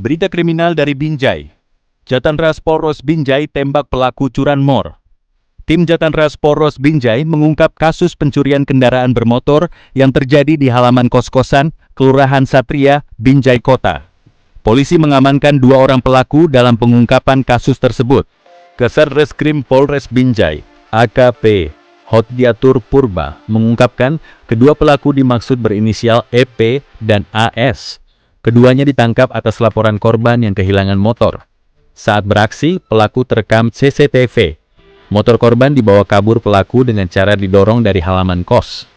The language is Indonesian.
Berita kriminal dari Binjai. Jatanras Polres Binjai tembak pelaku curanmor. Tim Jatanras Polres Binjai mengungkap kasus pencurian kendaraan bermotor yang terjadi di halaman kos-kosan Kelurahan Satria, Binjai Kota. Polisi mengamankan 2 orang pelaku dalam pengungkapan kasus tersebut. Kasar Reskrim Polres Binjai, AKP Hotdiatur Purba, mengungkapkan kedua pelaku dimaksud berinisial EP dan AS. Keduanya ditangkap atas laporan korban yang kehilangan motor. Saat beraksi, pelaku terekam CCTV. Motor korban dibawa kabur pelaku dengan cara didorong dari halaman kos.